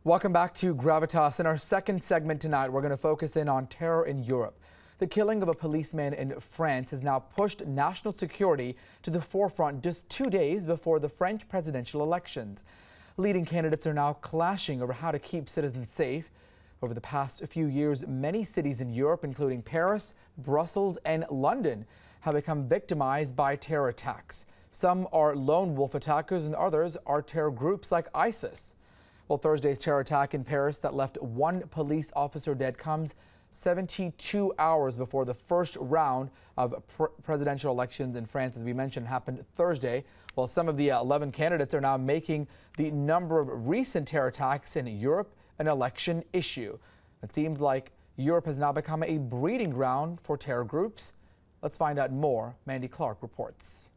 Welcome back to Gravitas. In our second segment tonight, we're going to focus in on terror in Europe. The killing of a policeman in France has now pushed national security to the forefront just 2 days before the French presidential elections. Leading candidates are now clashing over how to keep citizens safe. Over the past few years, many cities in Europe, including Paris, Brussels, and London, have become victimized by terror attacks. Some are lone wolf attackers and others are terror groups like ISIS. Well, Thursday's terror attack in Paris that left one police officer dead comes 72 hours before the first round of presidential elections in France, as we mentioned, happened Thursday. Well, some of the 11 candidates are now making the number of recent terror attacks in Europe an election issue. It seems like Europe has now become a breeding ground for terror groups. Let's find out more. Mandy reports.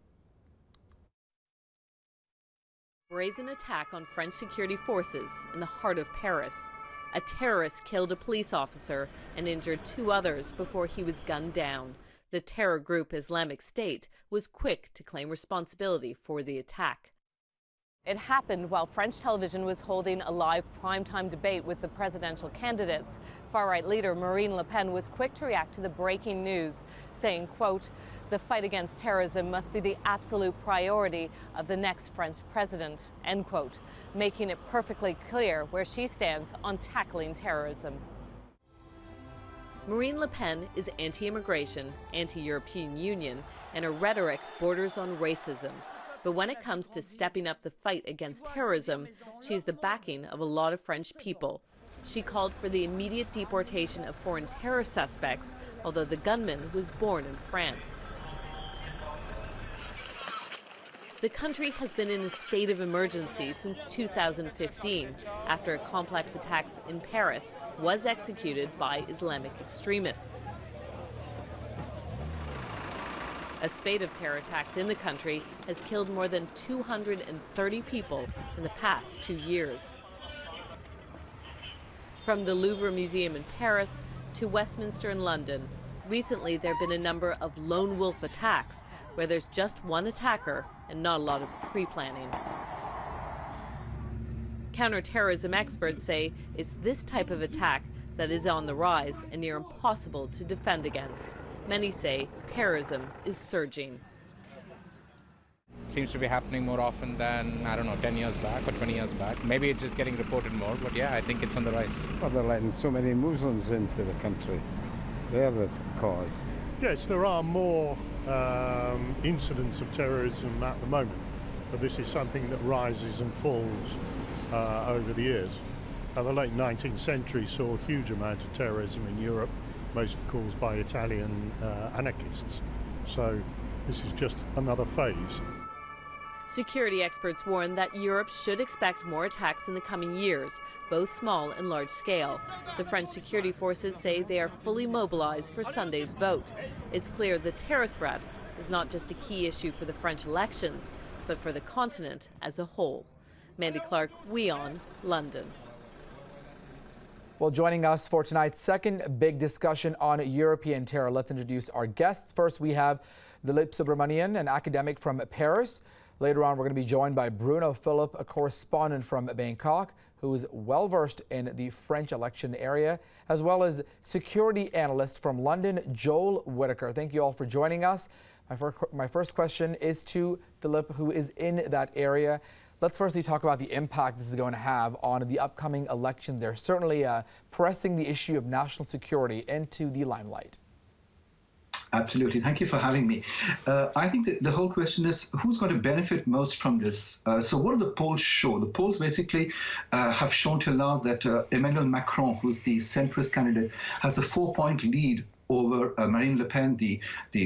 Brazen attack on French security forces in the heart of Paris. A terrorist killed a police officer and injured 2 others before he was gunned down. The terror group Islamic State was quick to claim responsibility for the attack. It happened while French television was holding a live primetime debate with the presidential candidates. Far-right leader Marine Le Pen was quick to react to the breaking news, saying, quote, "The fight against terrorism must be the absolute priority of the next French president," end quote, making it perfectly clear where she stands on tackling terrorism. Marine Le Pen is anti-immigration, anti-European Union, and her rhetoric borders on racism. But when it comes to stepping up the fight against terrorism, she has the backing of a lot of French people. She called for the immediate deportation of foreign terror suspects, although the gunman was born in France. The country has been in a state of emergency since 2015, after a complex attack in Paris was executed by Islamic extremists. A spate of terror attacks in the country has killed more than 230 people in the past 2 years. From the Louvre Museum in Paris to Westminster in London, recently there have been a number of lone wolf attacks where there's just one attacker and not a lot of pre-planning. Counterterrorism experts say it's this type of attack that is on the rise and near impossible to defend against. Many say terrorism is surging. Seems to be happening more often than, 10 years back or 20 years back. Maybe it's just getting reported more, but yeah, I think it's on the rise. Well, they're letting so many Muslims into the country. They're the cause. Yes, there are more incidents of terrorism at the moment, but this is something that rises and falls over the years. The late 19th century saw a huge amount of terrorism in Europe, most caused by Italian anarchists. So this is just another phase. Security experts warn that Europe should expect more attacks in the coming years, both small and large scale. The French security forces say they are fully mobilized for Sunday's vote. It's clear the terror threat is not just a key issue for the French elections, but for the continent as a whole. Mandy WION, London. Well, joining us for tonight's second big discussion on European terror, let's introduce our guests. First, we have Dilip Subramanian, an academic from Paris. Later on, we're going to be joined by Bruno Philip, a correspondent from Bangkok, who is well-versed in the French election area, as well as security analyst from London, Joel Whitaker. Thank you all for joining us. My first question is to Dilip, who is in that area. Let's firstly talk about the impact this is going to have on the upcoming elections. They're certainly pressing the issue of national security into the limelight. Absolutely. Thank you for having me. I think that the whole question is who's going to benefit most from this? So what do the polls show? The polls basically have shown till now that Emmanuel Macron, who's the centrist candidate, has a 4-point lead over Marine Le Pen, the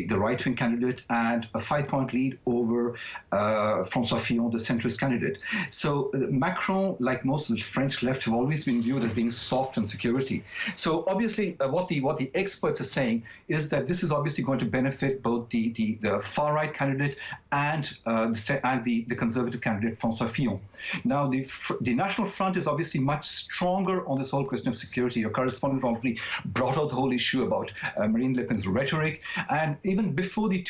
right-wing candidate, and a 5-point lead over François Fillon, the centrist candidate. So Macron, like most of the French left, have always been viewed as being soft on security. So obviously, what the experts are saying is that this is obviously going to benefit both the far-right candidate and the conservative candidate, François Fillon. Now, the National Front is obviously much stronger on this whole question of security. Your correspondent already brought out the whole issue about Marine Le Pen's rhetoric. And even before the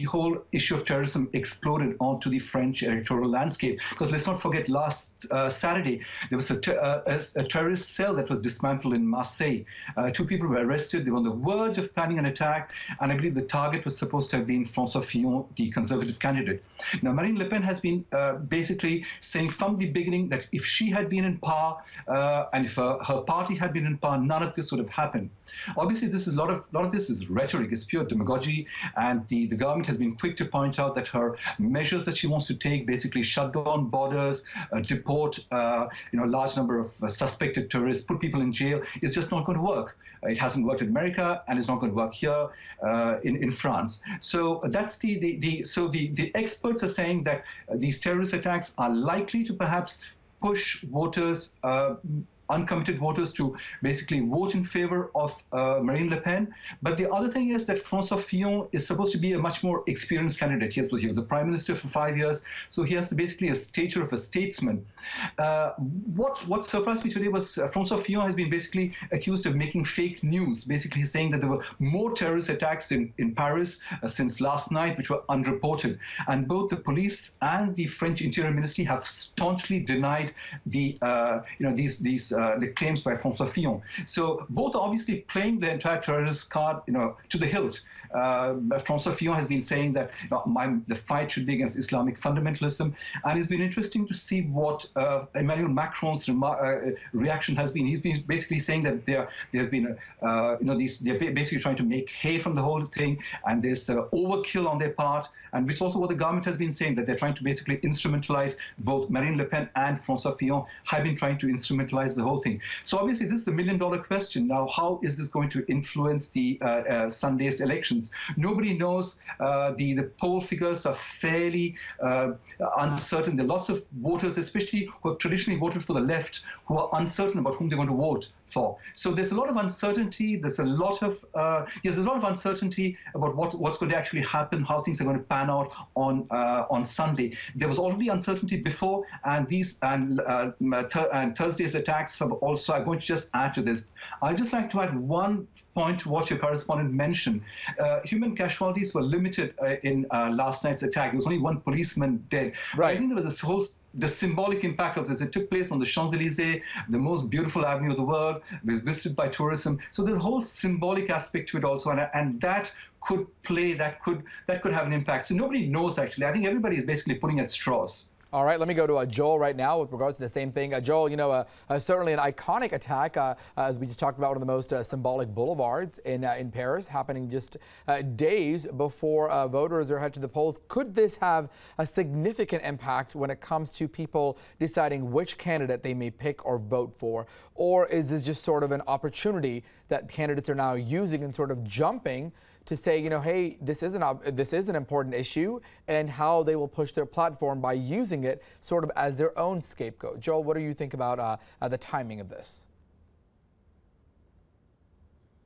whole issue of terrorism exploded onto the French electoral landscape, because let's not forget last Saturday, there was a terrorist cell that was dismantled in Marseille. 2 people were arrested. They were on the verge of planning an attack, and I believe the target was supposed to have been François Fillon, the Conservative candidate. Now, Marine Le Pen has been basically saying from the beginning that if she had been in power and if her party had been in power, none of this would have happened. Obviously, this is a lot of this is rhetoric, it's pure demagogy, and the government has been quick to point out that her measures that she wants to take, basically shut down borders, deport a large number of suspected terrorists, put people in jail, is just not going to work. It hasn't worked in America, and it's not going to work here in France. So that's the experts are saying that these terrorist attacks are likely to perhaps push voters, uncommitted voters, to basically vote in favor of Marine Le Pen. But the other thing is that François Fillon is supposed to be a much more experienced candidate. He was a prime minister for 5 years, so he has basically a stature of a statesman. What surprised me today was François Fillon has been basically accused of making fake news, basically saying that there were more terrorist attacks in Paris since last night, which were unreported. And both the police and the French Interior Ministry have staunchly denied the claims by François Fillon. So both are obviously playing the entire terrorist card, to the hilt. François Fillon has been saying that the fight should be against Islamic fundamentalism, and it's been interesting to see what Emmanuel Macron's reaction has been. He's been basically saying that there have been, they're basically trying to make hay from the whole thing, and there's overkill on their part, and which is also what the government has been saying, that they're trying to basically instrumentalize both Marine Le Pen and François Fillon have been trying to instrumentalize the whole thing. So obviously this is the million-dollar question. Now, how is this going to influence the Sunday's elections? Nobody knows. The poll figures are fairly uncertain. There are lots of voters, especially who have traditionally voted for the left, who are uncertain about whom they're going to vote for. So there's a lot of uncertainty. There's a lot of uncertainty about what's going to actually happen, how things are going to pan out on Sunday. There was already uncertainty before, and Thursday's attacks are going to just add to this. I'd just like to add one point to what your correspondent mentioned. Human casualties were limited in last night's attack. There was only 1 policeman dead. Right. I think there was the symbolic impact of this. It took place on the Champs-Élysées, the most beautiful avenue of the world. It was visited by tourism. So there's a whole symbolic aspect to it also, and that could have an impact. So nobody knows, actually. I think everybody is basically pulling at straws. All right, let me go to Joel right now with regards to the same thing. Joel, certainly an iconic attack, as we just talked about, one of the most symbolic boulevards in Paris, happening just days before voters are headed to the polls. Could this have a significant impact when it comes to people deciding which candidate they may pick or vote for? Or is this just sort of an opportunity that candidates are now using and sort of jumping to say, hey, this is an important issue, and how they will push their platform by using it sort of as their own scapegoat? Joel, what do you think about the timing of this?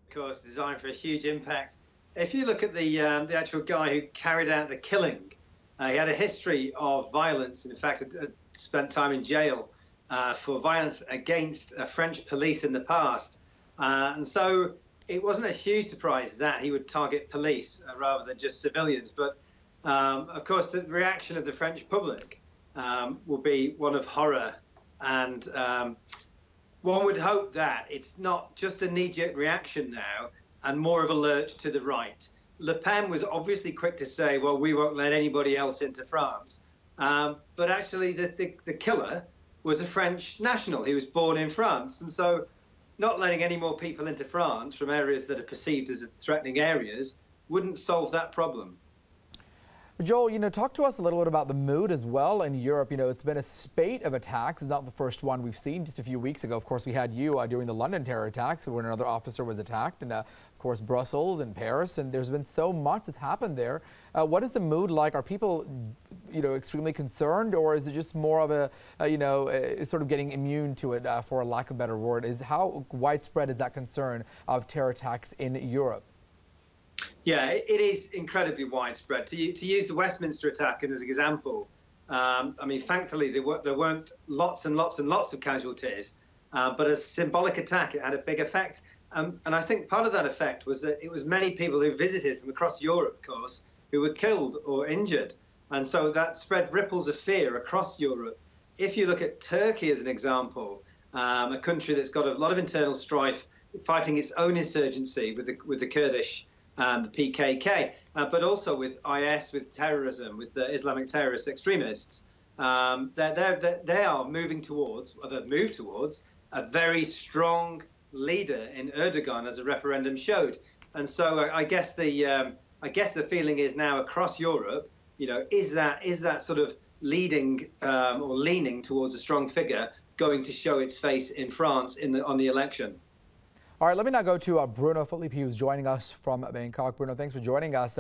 Of course, designed for a huge impact. If you look at the actual guy who carried out the killing, he had a history of violence. In fact, spent time in jail for violence against French police in the past. And so it wasn't a huge surprise that he would target police rather than just civilians. But of course, the reaction of the French public will be one of horror. And one would hope that it's not just a knee-jerk reaction now and more of a lurch to the right. Le Pen was obviously quick to say, well, we won't let anybody else into France. But actually, the killer was a French national. He was born in France. And so not letting any more people into France from areas that are perceived as threatening areas wouldn't solve that problem. Joel, talk to us a little bit about the mood as well in Europe. It's been a spate of attacks. It's not the first one we've seen. Just a few weeks ago, of course, we had you during the London terror attacks when another officer was attacked, and of course Brussels and Paris, and there's been so much that's happened there. What is the mood like? Are people, extremely concerned, or is it just more of a, sort of getting immune to it, for a lack of a better word? How widespread is that concern of terror attacks in Europe? Yeah, it is incredibly widespread. To use the Westminster attack as an example, thankfully there weren't lots and lots and lots of casualties, but as a symbolic attack, it had a big effect. And I think part of that effect was that it was many people who visited from across Europe, of course, who were killed or injured. And so that spread ripples of fear across Europe. If you look at Turkey as an example, a country that's got a lot of internal strife, fighting its own insurgency with the Kurdish and the PKK, but also with IS, with terrorism, with the Islamic terrorist extremists, they are moving towards, or they've moved towards, a very strong leader in Erdogan, as a referendum showed. And so I guess the feeling is now across Europe, is that sort of leading or leaning towards a strong figure going to show its face in France on the election? All right, let me now go to Bruno Philippe, who's joining us from Bangkok. Bruno, thanks for joining us.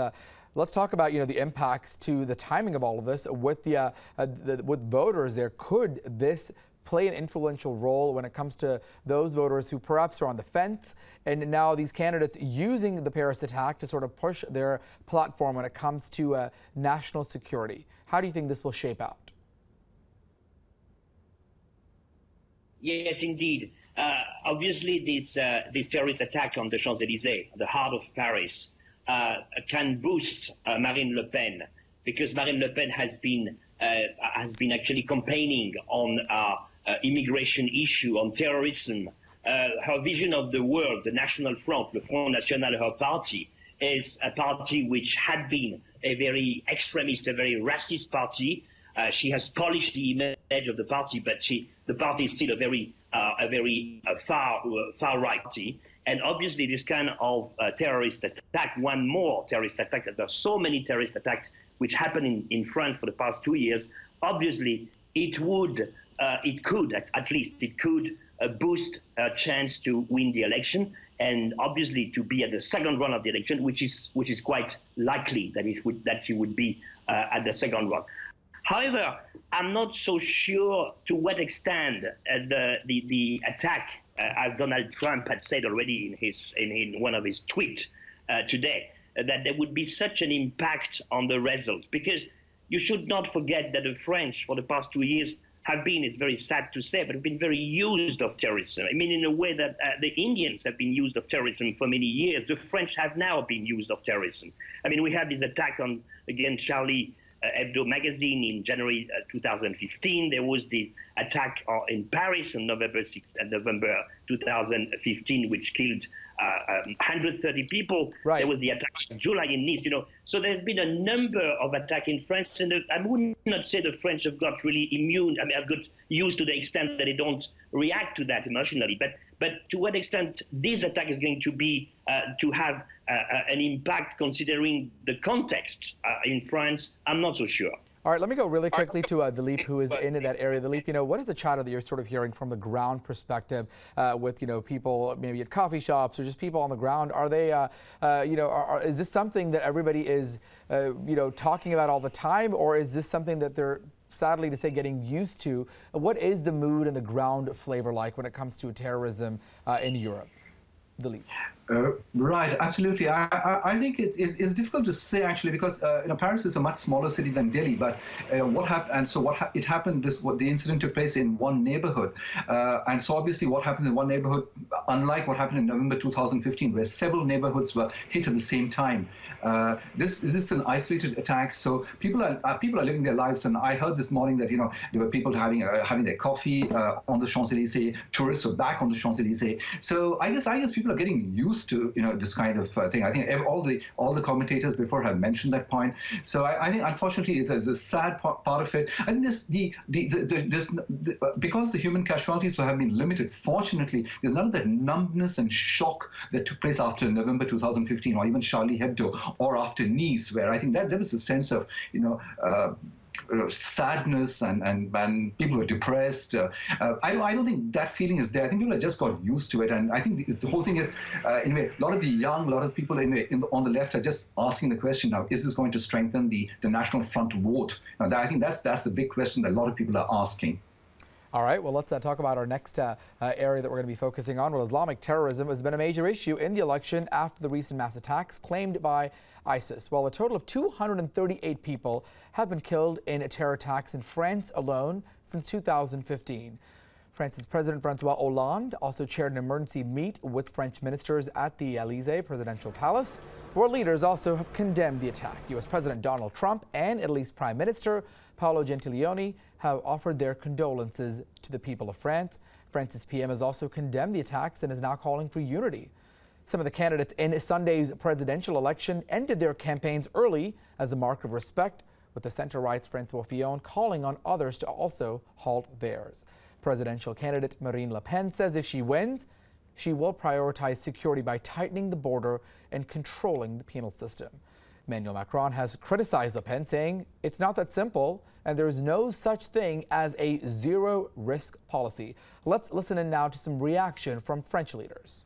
Let's talk about the impacts to the timing of all of this with with voters there. Could this play an influential role when it comes to those voters who perhaps are on the fence, and now these candidates using the Paris attack to sort of push their platform when it comes to national security? How do you think this will shape out? Yes, indeed. Obviously, this terrorist attack on the Champs-Élysées, the heart of Paris, can boost Marine Le Pen, because Marine Le Pen has been actually campaigning on immigration issue, on terrorism. Her vision of the world, the National Front, the Front National, her party, is a party which had been a very extremist, a very racist party. She has polished the image of the party, but the party is still a very far right party. And obviously, this kind of terrorist attack, one more terrorist attack, there are so many terrorist attacks which happened in France for the past 2 years. Obviously, it could boost a chance to win the election, and obviously to be at the second round of the election, which is quite likely that she would be at the second round. However, I'm not so sure to what extent the attack, as Donald Trump had said already in one of his tweets today, that there would be such an impact on the result. Because you should not forget that the French, for the past 2 years, have been, it's very sad to say, but have been very used of terrorism. I mean, in a way that the Indians have been used of terrorism for many years, the French have now been used of terrorism. I mean, we had this attack against Charlie Hebdo magazine in January 2015. There was the attack in Paris on November 2015, which killed 130 people. Right. There was the attack in July in Nice. So there's been a number of attacks in France, and I would not say the French have got really immune. I mean, have got used to the extent that they don't react to that emotionally. But to what extent this attack is going to be to have an impact, considering the context in France, I'm not so sure. All right, let me go really quickly to Dilip, who is in that area. Dilip, what is the chatter that you're sort of hearing from the ground perspective with, people maybe at coffee shops or just people on the ground? Are they, is this something that everybody is, talking about all the time, or is this something that they're, sadly to say, getting used to? What is the mood and the ground flavor like when it comes to terrorism in Europe? Dilip. Right, absolutely. I think it's difficult to say, actually, because Paris is a much smaller city than Delhi. But what happened? And so it happened. The incident took place in one neighborhood, and so obviously what happened in one neighborhood, unlike what happened in November 2015, where several neighborhoods were hit at the same time. This is an isolated attack. So people are living their lives. And I heard this morning that there were people having their coffee on the Champs-Élysées. Tourists were back on the Champs-Élysées. So I guess people are getting used to this kind of thing. I think all the commentators before have mentioned that point. So I think, unfortunately, there's a sad part of it. I think because the human casualties have been limited, fortunately, there's none of that numbness and shock that took place after November 2015, or even Charlie Hebdo, or after Nice, where I think that there was a sense of sadness and people were depressed. I don't think that feeling is there. I think people have just got used to it, and I think the whole thing is, anyway, a lot of people on the left are just asking the question now: is this going to strengthen the National Front vote? Now, I think that's the big question that a lot of people are asking. All right, well, let's talk about our next area that we're going to be focusing on. Well, Islamic terrorism has been a major issue in the election after the recent mass attacks claimed by ISIS. Well, a total of 238 people have been killed in terror attacks in France alone since 2015. France's President Francois Hollande also chaired an emergency meet with French ministers at the Elysee presidential palace. World leaders also have condemned the attack. U.S. President Donald Trump and Italy's Prime Minister Paolo Gentiloni have offered their condolences to the people of France. France's PM has also condemned the attacks and is now calling for unity. Some of the candidates in Sunday's presidential election ended their campaigns early as a mark of respect, with the center-right's Francois Fillon calling on others to also halt theirs. Presidential candidate Marine Le Pen says if she wins, she will prioritize security by tightening the border and controlling the penal system. Emmanuel Macron has criticized Le Pen, saying it's not that simple and there is no such thing as a zero-risk policy. Let's listen in now to some reaction from French leaders.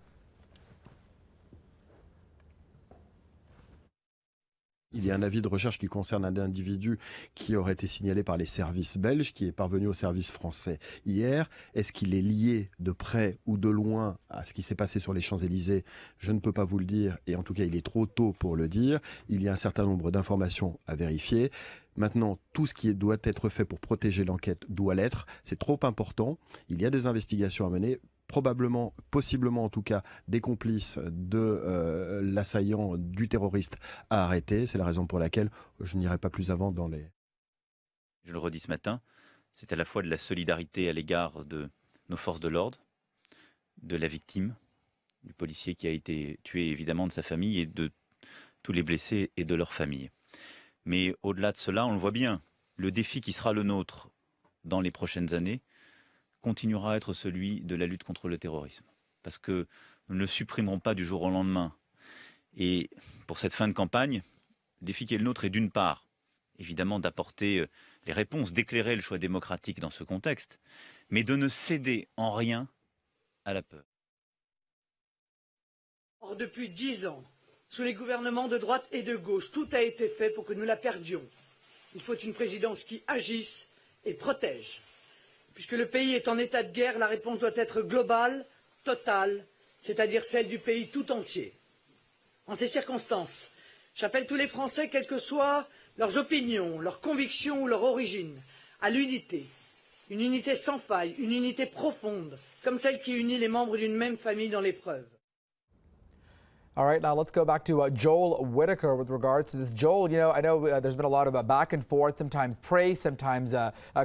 Il y a un avis de recherche qui concerne un individu qui aurait été signalé par les services belges, qui est parvenu au service français hier. Est-ce qu'il est lié de près ou de loin à ce qui s'est passé sur les Champs-Élysées? Je ne peux pas vous le dire, et en tout cas il est trop tôt pour le dire. Il y a un certain nombre d'informations à vérifier. Maintenant, tout ce qui doit être fait pour protéger l'enquête doit l'être. C'est trop important. Il y a des investigations à mener. Probablement, possiblement en tout cas, des complices de l'assaillant, du terroriste à arrêter. C'est la raison pour laquelle je n'irai pas plus avant dans les... Je le redis ce matin, c'est à la fois de la solidarité à l'égard de nos forces de l'ordre, de la victime, du policier qui a été tué évidemment, de sa famille et de tous les blessés et de leur famille. Mais au-delà de cela, on le voit bien, le défi qui sera le nôtre dans les prochaines années continuera à être celui de la lutte contre le terrorisme. Parce que nous ne le supprimerons pas du jour au lendemain. Et pour cette fin de campagne, le défi qui est le nôtre est d'une part, évidemment, d'apporter les réponses, d'éclairer le choix démocratique dans ce contexte, mais de ne céder en rien à la peur. Or, depuis 10 ans, sous les gouvernements de droite et de gauche, tout a été fait pour que nous la perdions. Il faut une présidence qui agisse et protège. Puisque le pays est en état de guerre, la réponse doit être globale, totale, c'est-à-dire celle du pays tout entier. En ces circonstances, j'appelle tous les Français, quelles que soient leurs opinions, leurs convictions ou leur origine, à l'unité. Une unité sans faille, une unité profonde, comme celle qui unit les membres d'une même famille dans l'épreuve. All right, now let's go back to Joel Whitaker with regards to this. Joel, I know there's been a lot of back and forth, sometimes praise, sometimes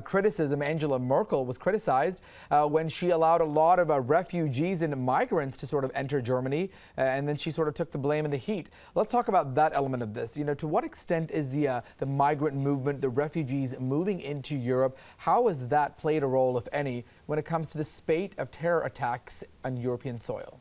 criticism. Angela Merkel was criticized when she allowed a lot of refugees and migrants to sort of enter Germany, and then she sort of took the blame and the heat. Let's talk about that element of this. To what extent is the migrant movement, the refugees moving into Europe, how has that played a role, if any, when it comes to the spate of terror attacks on European soil?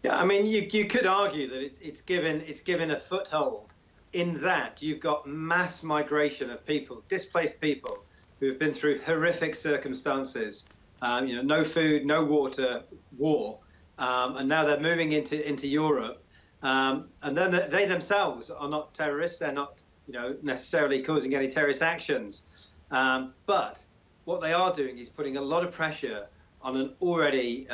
Yeah, I mean, you could argue that it's given a foothold in that you've got mass migration of people, displaced people who have been through horrific circumstances, no food, no water, war, and now they're moving into Europe, and then they themselves are not terrorists. They're not, necessarily causing any terrorist actions, but what they are doing is putting a lot of pressure on an already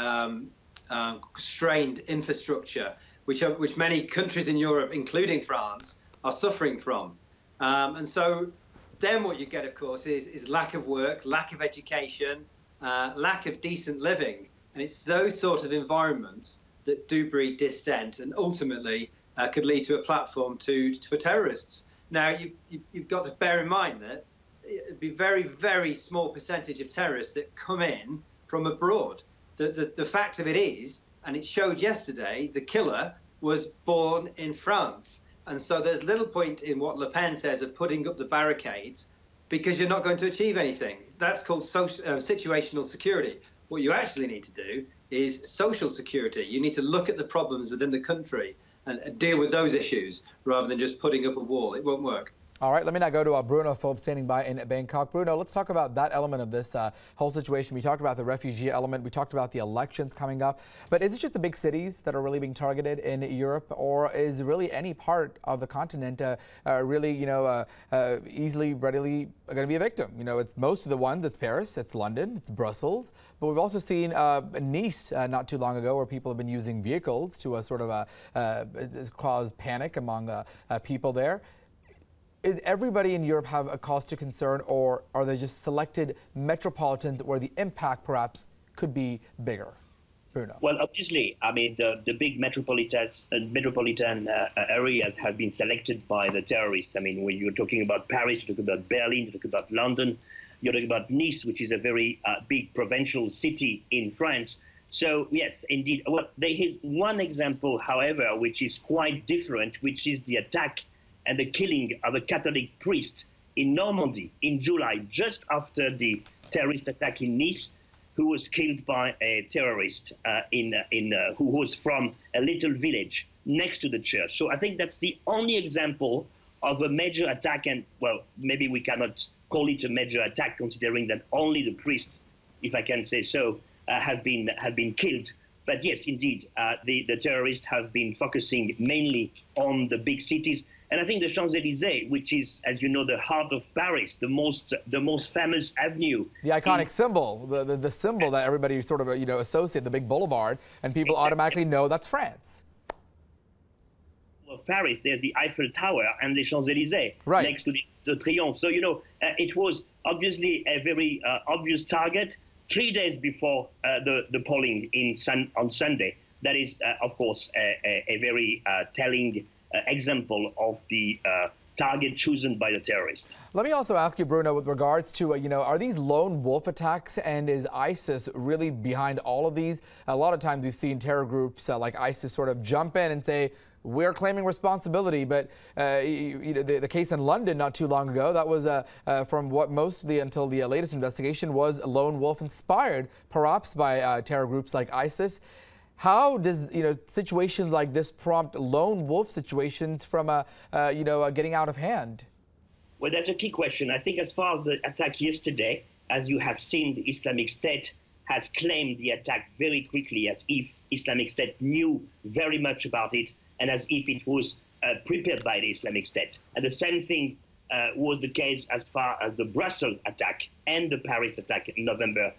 strained infrastructure, which many countries in Europe, including France, are suffering from. And so then what you get, of course, is lack of work, lack of education, lack of decent living. And it's those sort of environments that do breed dissent and ultimately could lead to a platform for terrorists. Now, you've got to bear in mind that it'd be very, very small percentage of terrorists that come in from abroad. The fact of it is, and it showed yesterday, the killer was born in France. And so there's little point in what Le Pen says of putting up the barricades because you're not going to achieve anything. That's called situational security. What you actually need to do is social security. You need to look at the problems within the country and deal with those issues rather than just putting up a wall. It won't work. All right, let me now go to Bruno Phillips standing by in Bangkok. Bruno, let's talk about that element of this whole situation. We talked about the refugee element. We talked about the elections coming up. But is it just the big cities that are really being targeted in Europe, or is really any part of the continent really, easily, readily going to be a victim? It's most of the ones. It's Paris, it's London, it's Brussels. But we've also seen Nice not too long ago, where people have been using vehicles to sort of cause panic among people there. Is everybody in Europe have a cause to concern, or are they just selected metropolitans where the impact perhaps could be bigger? Bruno. Well, obviously, I mean, the big metropolitan areas have been selected by the terrorists. I mean, when you're talking about Paris, you're talking about Berlin, you're talking about London, you're talking about Nice, which is a very big provincial city in France. So, yes, indeed. Well, there is one example, however, which is quite different, which is the attack and the killing of a Catholic priest in Normandy in July, just after the terrorist attack in Nice, who was killed by a terrorist who was from a little village next to the church. So I think that's the only example of a major attack, and, well, maybe we cannot call it a major attack considering that only the priests, if I can say so, have been killed. But yes, indeed, the terrorists have been focusing mainly on the big cities. And I think the Champs-Élysées, which is, as you know, the heart of Paris, the most famous avenue. The iconic symbol, the symbol that everybody sort of, associate, the big boulevard, and people automatically know that's France. Of Paris, there's the Eiffel Tower and the Champs-Élysées next to the Triomphe. So, it was obviously a very obvious target 3 days before the polling on Sunday. That is, of course, a very telling example of the target chosen by the terrorists. Let me also ask you, Bruno, with regards to, are these lone wolf attacks, and is ISIS really behind all of these? A lot of times we've seen terror groups like ISIS sort of jump in and say, we're claiming responsibility, but the case in London not too long ago, that was from what mostly until the latest investigation was lone wolf inspired, perhaps by terror groups like ISIS. How does situations like this prompt lone wolf situations from getting out of hand? Well, that's a key question. I think as far as the attack yesterday, as you have seen, the Islamic State has claimed the attack very quickly, as if Islamic State knew very much about it, and as if it was prepared by the Islamic State. And the same thing was the case as far as the Brussels attack and the Paris attack in November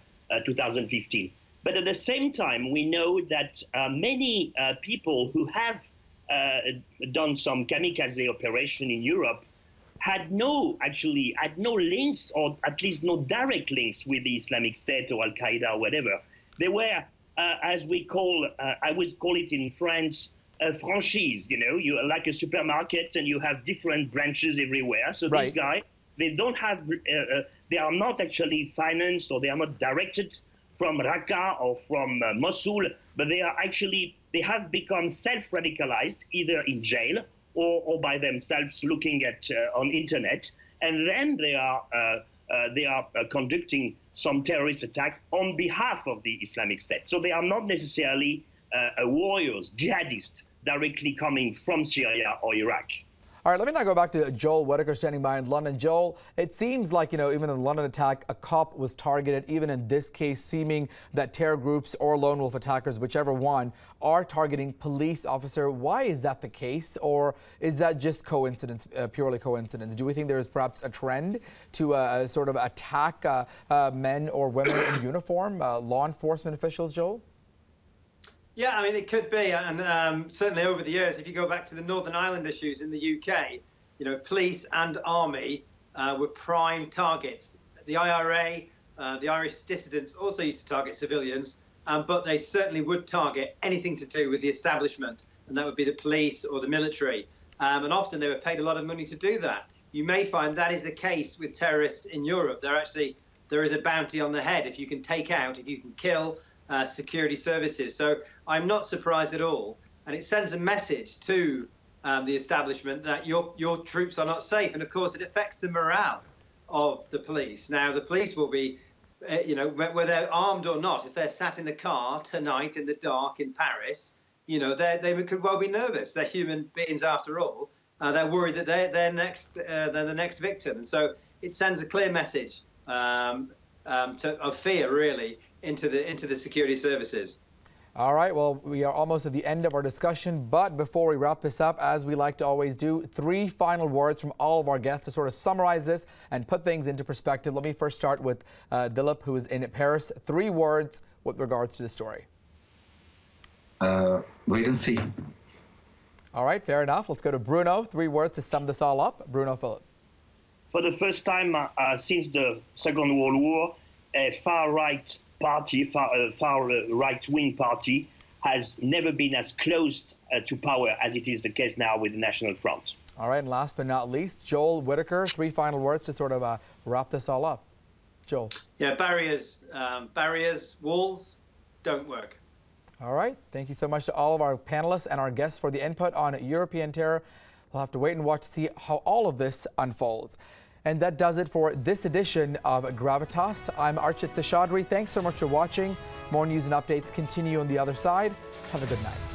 2015. But at the same time, we know that many people who have done some kamikaze operation in Europe had no links, or at least no direct links with the Islamic State or Al-Qaeda or whatever. They were, as we call, I would call it in France, a franchise. You're like a supermarket and you have different branches everywhere. So these guys, they don't have, they are not actually financed, or they are not directed from Raqqa or from Mosul, but they have become self-radicalized, either in jail or by themselves looking at on internet, and then they are conducting some terrorist attacks on behalf of the Islamic State. So they are not necessarily warriors, jihadists, directly coming from Syria or Iraq. All right, let me now go back to Joel Whitaker standing by in London. Joel, it seems like, even in the London attack, a cop was targeted. Even in this case, seeming that terror groups or lone wolf attackers, whichever one, are targeting police officer. Why is that the case? Or is that just coincidence, purely coincidence? Do we think there is perhaps a trend to sort of attack men or women in uniform, law enforcement officials, Joel? Yeah, I mean, it could be. And certainly over the years, if you go back to the Northern Ireland issues in the UK, police and army were prime targets. The IRA, the Irish dissidents also used to target civilians, but they certainly would target anything to do with the establishment, and that would be the police or the military. And often they were paid a lot of money to do that. You may find that is the case with terrorists in Europe. There is a bounty on the head if you can take out, if you can kill security services. So I'm not surprised at all. And it sends a message to the establishment that your troops are not safe. And of course, it affects the morale of the police. Now, the police will be, whether they're armed or not, if they're sat in the car tonight in the dark in Paris, they could well be nervous. They're human beings after all. They're worried that they're the next victim. And so it sends a clear message of fear, really, into the security services. All right, well, we are almost at the end of our discussion, but before we wrap this up, as we like to always do, 3 final words from all of our guests to sort of summarize this and put things into perspective. Let me first start with Dilip, who is in Paris. 3 words with regards to the story. Wait and see. All right, fair enough. Let's go to Bruno. 3 words to sum this all up. Bruno, Philip. for the first time since the Second World War, a far-right party, right-wing party, has never been as close to power as it is the case now with the National Front. All right, and last but not least, Joel Whitaker, 3 final words to sort of wrap this all up. Joel. Yeah, barriers, walls don't work. All right, thank you so much to all of our panelists and our guests for the input on European terror. We'll have to wait and watch to see how all of this unfolds. And that does it for this edition of Gravitas. I'm Archit Seshadri. Thanks so much for watching. More news and updates continue on the other side. Have a good night.